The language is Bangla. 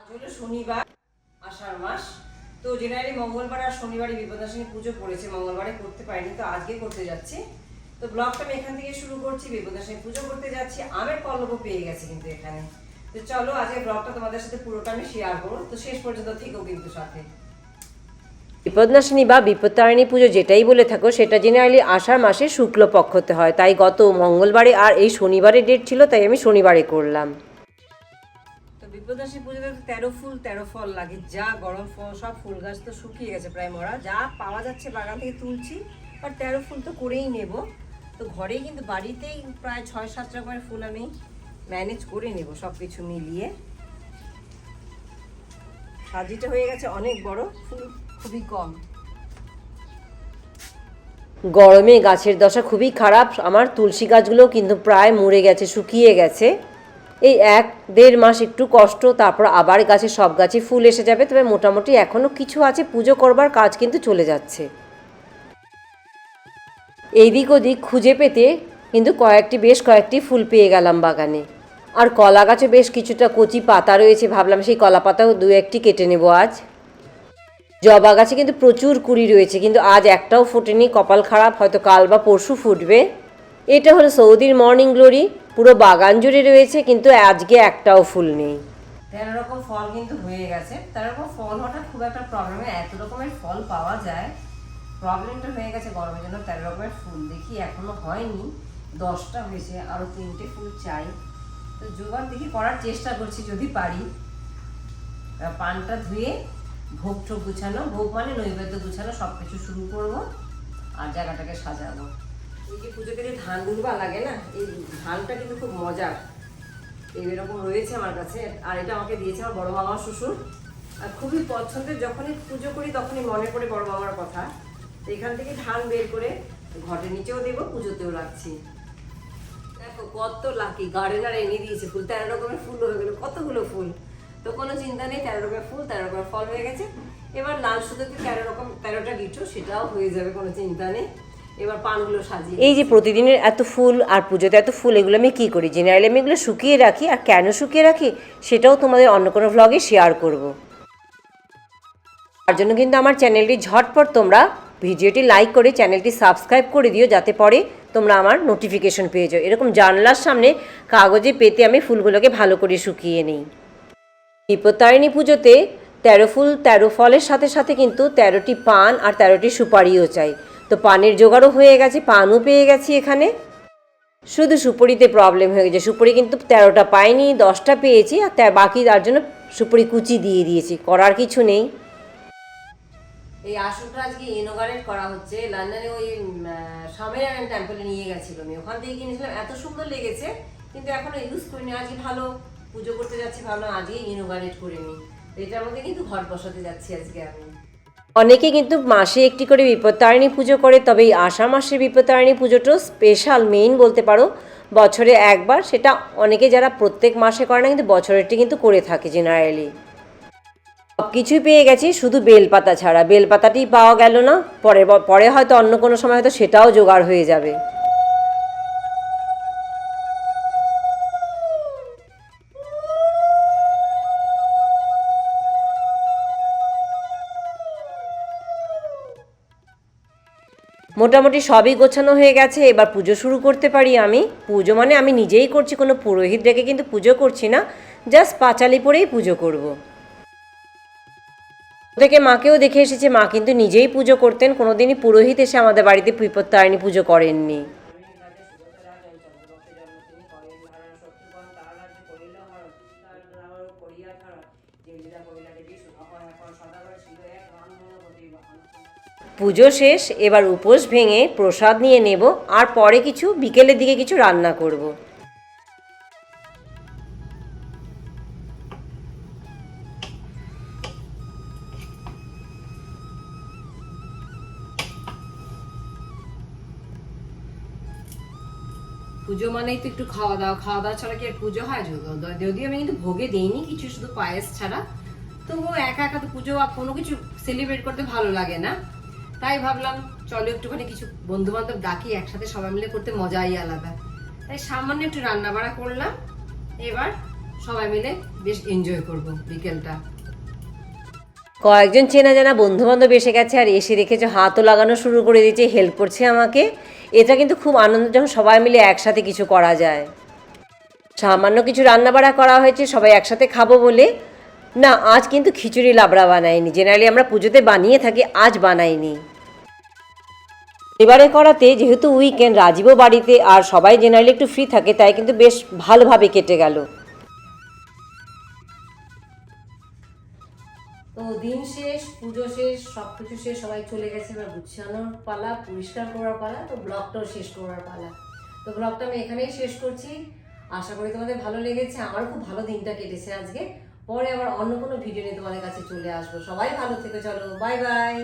আজ হলো শনিবার, আষাঢ় মাস। তো জেনারেলি মঙ্গলবার আর শনিবারে বিপদাশিনী পুজো পড়েছে, মঙ্গলবারে করতে পারিনি, তো আজকে করতে যাচ্ছি। তো ব্লগটা আমি এখান থেকে শুরু করছি। বিপদাশিনী পুজো করতে যাচ্ছি, আমের পল্লবও পেয়ে গেছি কিন্তু এখানে। তো চলো আজকে ব্লগটা তোমাদের সাথে পুরোটা আমি শেয়ার করবো, তো শেষ পর্যন্ত থেকো কিন্তু সাথে। বিপদনাশিনী বা বিপত্তারিণী পুজো যেটাই বলে থাকো, সেটা জেনারেলি আষাঢ় মাসে শুক্লপক্ষতে হয়। তাই গত মঙ্গলবারে আর এই শনিবারে ডেট ছিল, তাই আমি শনিবারে করলাম। তো বিপদাশিনী পুজোতে 13 ফুল 13 ফল লাগে। যা গরম ফল, সব ফুল গাছ তো শুকিয়ে গেছে প্রায় মরা, যা পাওয়া যাচ্ছে বাগান থেকে তুলছি। আর 13 ফুল তো করেই নেব। তো ঘরেই কিন্তু বাড়িতেই প্রায় 6-7 রকমের ফুল আমি ম্যানেজ করে নেব সব কিছু মিলিয়ে। সাজিটা হয়ে গেছে অনেক বড়, ফুল খুবই কম। গরমে গাছের দশা খুবই খারাপ। আমার তুলসী গাছগুলোও কিন্তু প্রায় মরে গেছে, শুকিয়ে গেছে। এই 1-1.5 মাস একটু কষ্ট, তারপর আবার গাছে সব গাছে ফুল এসে যাবে। তবে মোটামুটি এখনও কিছু আছে, পুজো করবার কাজ কিন্তু চলে যাচ্ছে। এইদিক ওদিক খুঁজে পেতে কিন্তু বেশ কয়েকটি ফুল পেয়ে গেলাম বাগানে। আর কলা গাছে বেশ কিছুটা কচি পাতা রয়েছে, ভাবলাম সেই কলা পাতাও 2-1টি কেটে নেব আজ। জবা গাছে কিন্তু প্রচুর কুড়ি রয়েছে, কিন্তু আজ একটাও ফোটেনি, কপাল খারাপ, হয়তো কাল বা পরশু ফুটবে। এটা হলো সৌদির মর্নিং গ্লোরি, পুরো বাগান জুড়ে রয়েছে, কিন্তু আজকে একটাও ফুল নেই। 13 রকম ফল কিন্তু হয়ে গেছে। 13 রকম ফল হওয়াটা খুব একটা প্রবলেম, এত রকমের ফল পাওয়া যায়। প্রবলেমটা হয়ে গেছে গরমের জন্য 13 রকমের ফুল দেখি এখনো হয়নি, 10টা হয়েছে, আরও 3টে ফুল চাই। তো জোগাড় দেখি করার চেষ্টা করছি যদি পারি। পানটা ধুয়ে ভোগ টোগ গুছানো, ভোগ মানে নৈবেদ্য গুছানো, সব কিছু শুরু করবো আর জায়গাটাকে সাজাবো। এই যে পুজোতে যে ধান দুর্বা লাগে না, এই ধানটা কিন্তু খুব মজার। এইরকম রয়েছে আমার কাছে, আর এটা আমাকে দিয়েছে আমার বড় মামা শ্বশুর। আর খুবই পছন্দের, যখনই পুজো করি তখনই মনে পড়ে বড় মামার কথা। তো এখান থেকে ধান বের করে ঘরের নিচেও দেবো, পুজোতেও রাখছি। দেখো কত লাকি, গার্ডেনার এনে দিয়েছে ফুল, 13 রকমের ফুল হয়ে গেলো, কতগুলো ফুল। তো কোনো চিন্তা নেই, 13 রকমের ফুল 13 রকমের ফল হয়ে গেছে। এবার লাল সুতোতে 13টা গিট্টু, সেটাও হয়ে যাবে, কোনো চিন্তা নেই। এবার পানগুলো সাজিয়ে, এই যে প্রতিদিনের এত ফুল আর পুজোতে এত ফুল, এগুলো আমি কী করি, জেনারেলি আমি এগুলো শুকিয়ে রাখি। আর কেন শুকিয়ে রাখি সেটাও তোমাদের অন্য কোনো ভ্লগে শেয়ার করব। তার জন্য কিন্তু আমার চ্যানেলটি ঝটপট তোমরা ভিডিওটি লাইক করে চ্যানেলটি সাবস্ক্রাইব করে দিও, যাতে পরে তোমরা আমার নোটিফিকেশন পেয়ে যাও। এরকম জানলার সামনে কাগজে পেতে আমি ফুলগুলোকে ভালো করে শুকিয়ে নিই। বিপত্তারিণী পুজোতে 13 ফুল 13 ফলের সাথে সাথে কিন্তু 13টি পান আর 13টি সুপারিও চাই। তো পানের জোগাড়ও হয়ে গেছে, পানও পেয়ে গেছি এখানে। শুধু সুপারিতে প্রবলেম হয়ে গেছে, সুপারি কিন্তু 13টা পাইনি, 10টা পেয়েছি। আর বাকি তার জন্য সুপারি কুচি দিয়ে দিয়েছি, করার কিছু নেই। এই আসনটা আজকে ইনোগ্রেট করা হচ্ছে। লন্ডনে ওই স্বামীনারায়ণ টেম্পলে নিয়ে গেছিল, আমি ওখান থেকে কিনেছিলাম, এত সুন্দর লেগেছে, কিন্তু এখনো ইউজ করিনি। আজকে ভালো পুজো করতে যাচ্ছি, ভাবলাম আজকে ইনোগ্রেট করে নিই। এটার মধ্যে কিন্তু ঘট বসাতে যাচ্ছি আজকে আমি। অনেকে কিন্তু মাসে একটি করে বিপত্তারিণী পুজো করে, তবে এই আষাঢ় মাসের বিপত্তারিণী পুজোটাও স্পেশাল, মেইন বলতে পারো। বছরে একবার, সেটা অনেকে যারা প্রত্যেক মাসে করে না, কিন্তু বছরেরটি কিন্তু করে থাকে জেনারেলি। সব কিছুই পেয়ে গেছি, শুধু বেলপাতা ছাড়া। বেলপাতাটি পাওয়া গেল না, পরে হয়তো অন্য কোনো সময় হয়তো সেটাও জোগাড় হয়ে যাবে। মোটামুটি সবই গোছানো হয়ে গেছে, এবার পুজো শুরু করতে পারি আমি। পুজো মানে আমি নিজেই করছি, কোনো পুরোহিত ডেকে কিন্তু পুজো করছি না, জাস্ট পাঁচালি পরেই পুজো করব। থেকে মাকেও দেখে এসেছে, মা কিন্তু নিজেই পুজো করতেন, কোনোদিনই পুরোহিত এসে আমাদের বাড়িতে বিপত্তারিণী পুজো করেননি। পুজো শেষ, এবার উপোস ভেঙে প্রসাদ নিয়ে নেব, আর পরে কিছু বিকেলের দিকে কিছু রান্না করব। পুজো মানেই তো একটু খাওয়া দাওয়া ছাড়া কি আর পুজো হয়? যদিও আমি কিন্তু ভোগে দিইনি কিছু, শুধু পায়েস ছাড়া। তবুও একা একা তো পুজো কোনো কিছু সেলিব্রেট করতে ভালো লাগে না, তাই ভাবলাম চলো একটুখানি কিছু বন্ধু বান্ধব ডাকি, একসাথে সবাই মিলে করতে মজাই আলাদা। তাই সামান্য একটু রান্না বাড়া করলাম। এবার সবাই মিলে বেশ এনজয় করব বিকেলটা। কয়েকজন চেনা জানা বন্ধু বান্ধব এসে গেছে, আর এসে দেখেছো হাতও লাগানো শুরু করে দিয়েছে, হেল্প করছে আমাকে। এটা কিন্তু খুব আনন্দ যখন সবাই মিলে একসাথে কিছু করা যায়। সামান্য কিছু রান্নাবাড়া করা হয়েছে সবাই একসাথে খাবো বলে। না, আজ কিন্তু খিচুড়ি লাবড়া বানাইনি, জেনারেলি আমরা পুজোতে বানিয়ে থাকি, আজ বানাইনি। এবারে করাতে যেহেতু উইকেন্ড, রাজীবও বাড়িতে আর সবাই জেনারেলি একটু ফ্রি থাকে, তাই কিন্তু বেশ ভালোভাবে কেটে গেল। তো দিন শেষ, পুজো শেষ, সব কিছু শেষ, সবাই চলে গেছে, এবার গুছানোর পালা, পরিষ্কার করার পালা, তো ব্লগটাও শেষ করার পালা। তো ব্লগটা আমি এখানেই শেষ করছি। আশা করি তোমাদের ভালো লেগেছে। আমারও খুব ভালো দিনটা কেটেছে আজকে। পরে আবার অন্য কোনো ভিডিও নিয়ে তোমাদের কাছে চলে আসবো। সবাই ভালো থেকো, চলো বাই বাই।